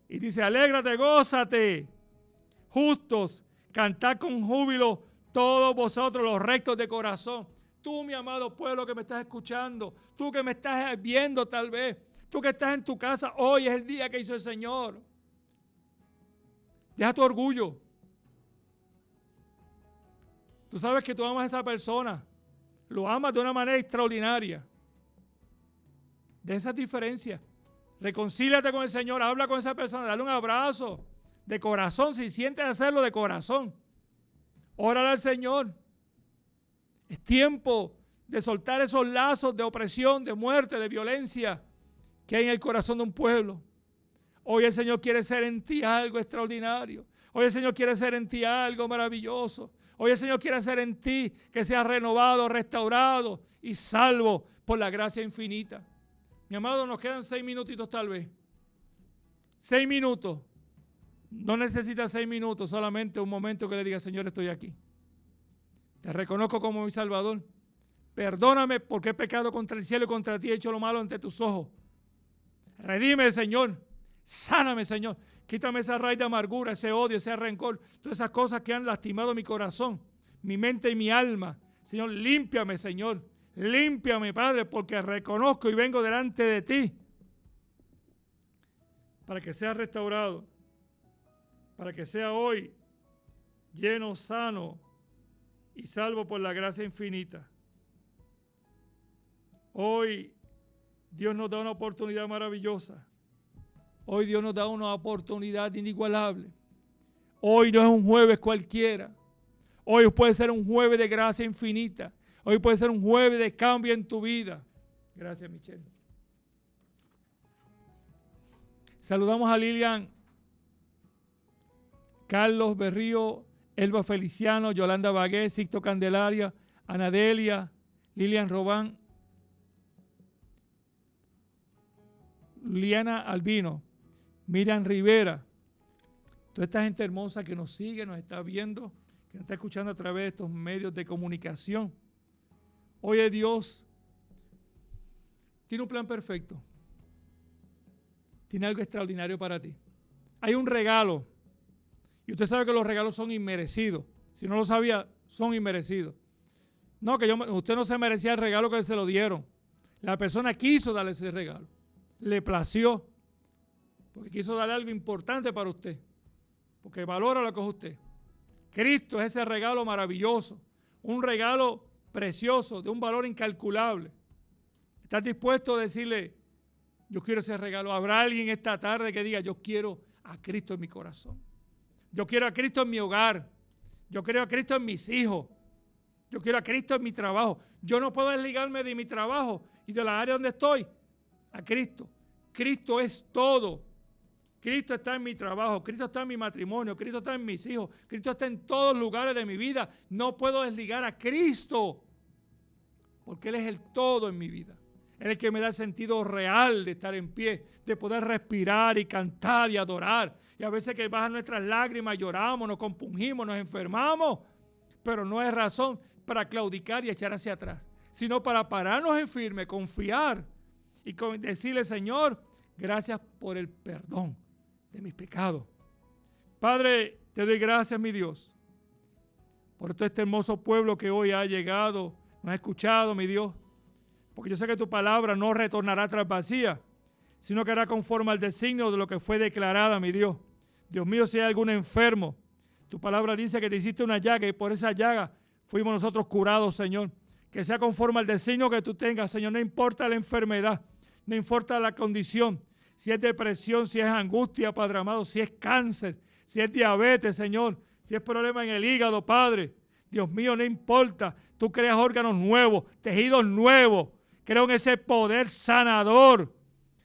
Speaker 4: Y dice, alégrate, gózate, justos, cantad con júbilo todos vosotros los rectos de corazón. Tú, mi amado pueblo que me estás escuchando, tú que me estás viendo tal vez, tú que estás en tu casa, hoy es el día que hizo el Señor. Deja tu orgullo. Tú sabes que tú amas a esa persona. Lo amas de una manera extraordinaria. De esas diferencias. Reconcíliate con el Señor, habla con esa persona, dale un abrazo de corazón, si sientes hacerlo de corazón. Órale al Señor. Es tiempo de soltar esos lazos de opresión, de muerte, de violencia que hay en el corazón de un pueblo. Hoy el Señor quiere hacer en ti algo extraordinario. Hoy el Señor quiere hacer en ti algo maravilloso. Hoy el Señor quiere hacer en ti que seas renovado, restaurado y salvo por la gracia infinita. Mi amado, nos quedan 6 minutitos tal vez. 6 minutos. No necesitas 6 minutos, solamente un momento que le diga, Señor, estoy aquí. Te reconozco como mi Salvador. Perdóname porque he pecado contra el cielo y contra ti, he hecho lo malo ante tus ojos. Redime, Señor. Sáname, Señor. Quítame esa raíz de amargura, ese odio, ese rencor, todas esas cosas que han lastimado mi corazón, mi mente y mi alma. Señor, límpiame, Señor. Límpiame, Padre, porque reconozco y vengo delante de ti para que sea restaurado, para que sea hoy lleno, sano y salvo por la gracia infinita. Hoy Dios nos da una oportunidad maravillosa. Hoy Dios nos da una oportunidad inigualable. Hoy no es un jueves cualquiera. Hoy puede ser un jueves de gracia infinita. Hoy puede ser un jueves de cambio en tu vida. Gracias, Michelle. Saludamos a Lilian, Carlos Berrío, Elba Feliciano, Yolanda Bagué, Sixto Candelaria, Anadelia, Lilian Robán, Liana Albino, Miriam Rivera, toda esta gente hermosa que nos sigue, nos está viendo, que nos está escuchando a través de estos medios de comunicación. Hoy Dios tiene un plan perfecto. Tiene algo extraordinario para ti. Hay un regalo. Y usted sabe que los regalos son inmerecidos. Si no lo sabía, son inmerecidos. No, que usted no se merecía el regalo que se lo dieron. La persona quiso darle ese regalo. Le plació. Porque quiso darle algo importante para usted. Porque valora lo que es usted. Cristo es ese regalo maravilloso. Un regalo precioso, de un valor incalculable. ¿Estás dispuesto a decirle, yo quiero ese regalo? ¿Habrá alguien esta tarde que diga, yo quiero a Cristo en mi corazón? Yo quiero a Cristo en mi hogar. Yo quiero a Cristo en mis hijos. Yo quiero a Cristo en mi trabajo. Yo no puedo desligarme de mi trabajo y de la área donde estoy a Cristo. Cristo es todo. Cristo está en mi trabajo, Cristo está en mi matrimonio, Cristo está en mis hijos, Cristo está en todos los lugares de mi vida. No puedo desligar a Cristo porque Él es el todo en mi vida. Él es el que me da el sentido real de estar en pie, de poder respirar y cantar y adorar. Y a veces que bajan nuestras lágrimas, lloramos, nos compungimos, nos enfermamos, pero no es razón para claudicar y echar hacia atrás, sino para pararnos en firme, confiar y decirle, Señor, gracias por el perdón de mis pecados. Padre, te doy gracias, mi Dios, por todo este hermoso pueblo que hoy ha llegado, nos ha escuchado, mi Dios, porque yo sé que tu palabra no retornará tras vacía, sino que hará conforme al designio de lo que fue declarada, mi Dios. Dios mío, si hay algún enfermo, tu palabra dice que te hiciste una llaga y por esa llaga fuimos nosotros curados, Señor. Que sea conforme al designio que tú tengas, Señor, no importa la enfermedad, no importa la condición, si es depresión, si es angustia, Padre amado, si es cáncer, si es diabetes, Señor, si es problema en el hígado, Padre. Dios mío, no importa, tú creas órganos nuevos, tejidos nuevos. Creo en ese poder sanador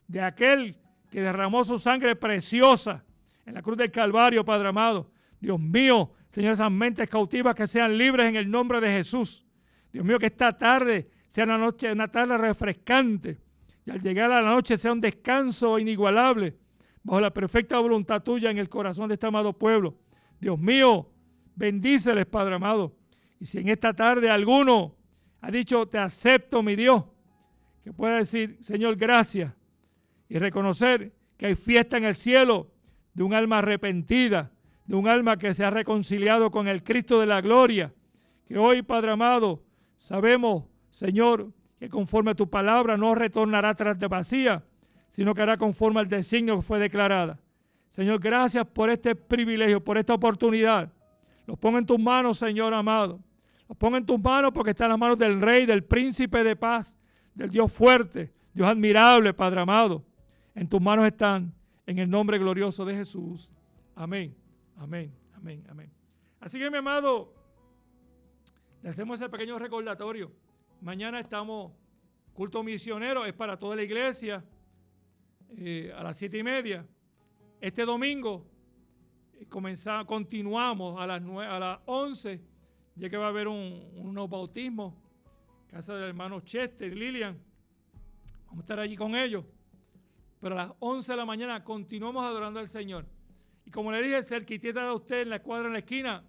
Speaker 4: de aquel que derramó su sangre preciosa en la cruz del Calvario, Padre amado. Dios mío, Señor, esas mentes cautivas que sean libres en el nombre de Jesús. Dios mío, que esta tarde sea una noche, una tarde refrescante, y al llegar a la noche sea un descanso inigualable, bajo la perfecta voluntad tuya en el corazón de este amado pueblo. Dios mío, bendíceles, Padre amado. Y si en esta tarde alguno ha dicho, te acepto, mi Dios, que pueda decir, Señor, gracias, y reconocer que hay fiesta en el cielo de un alma arrepentida, de un alma que se ha reconciliado con el Cristo de la gloria, que hoy, Padre amado, sabemos, Señor, que conforme a tu palabra no retornará atrás de vacía, sino que hará conforme al designio que fue declarada. Señor, gracias por este privilegio, por esta oportunidad. Los pongo en tus manos, Señor amado. Los pongo en tus manos porque está en las manos del Rey, del Príncipe de paz, del Dios fuerte, Dios admirable, Padre amado. En tus manos están, en el nombre glorioso de Jesús. Amén, amén, amén, amén. Así que, mi amado, le hacemos ese pequeño recordatorio. Mañana estamos, culto misionero, es para toda la iglesia, a las 7:30. Este domingo continuamos a las 11, ya que va a haber unos bautismos, casa del hermano Chester y Lilian. Vamos a estar allí con ellos. Pero a las 11 de la mañana continuamos adorando al Señor. Y como le dije, cerquitita de usted, en la cuadra en la esquina,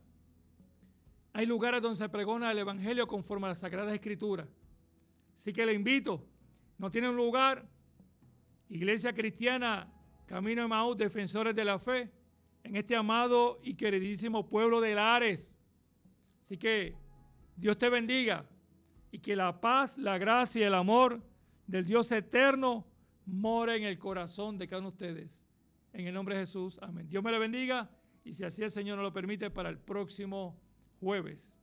Speaker 4: hay lugares donde se pregona el Evangelio conforme a las Sagradas Escrituras. Así que le invito, no tiene un lugar, Iglesia Cristiana Camino de Emaús, Defensores de la Fe, en este amado y queridísimo pueblo de Lares. Así que Dios te bendiga y que la paz, la gracia y el amor del Dios eterno more en el corazón de cada uno de ustedes. En el nombre de Jesús, amén. Dios me le bendiga y si así el Señor nos lo permite, para el próximo jueves.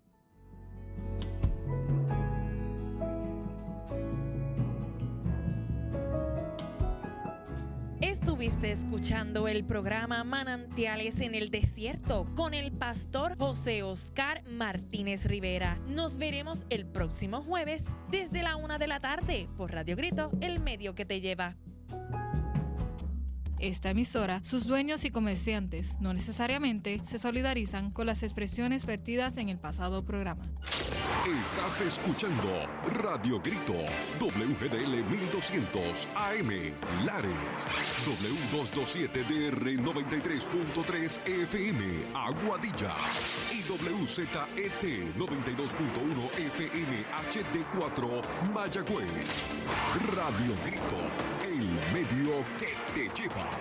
Speaker 3: Estuviste escuchando el programa Manantiales en el Desierto con el pastor José Oscar Martínez Rivera. Nos veremos el próximo jueves desde la 1 de la tarde por Radio Grito, el medio que te lleva.
Speaker 2: Esta emisora, sus dueños y comerciantes no necesariamente se solidarizan con las expresiones vertidas en el pasado programa.
Speaker 1: Estás escuchando Radio Grito, WGDL 1200 AM, Lares, W227DR 93.3 FM, Aguadilla, y WZET 92.1 FM HD4, Mayagüez. Radio Grito, el medio que te lleva.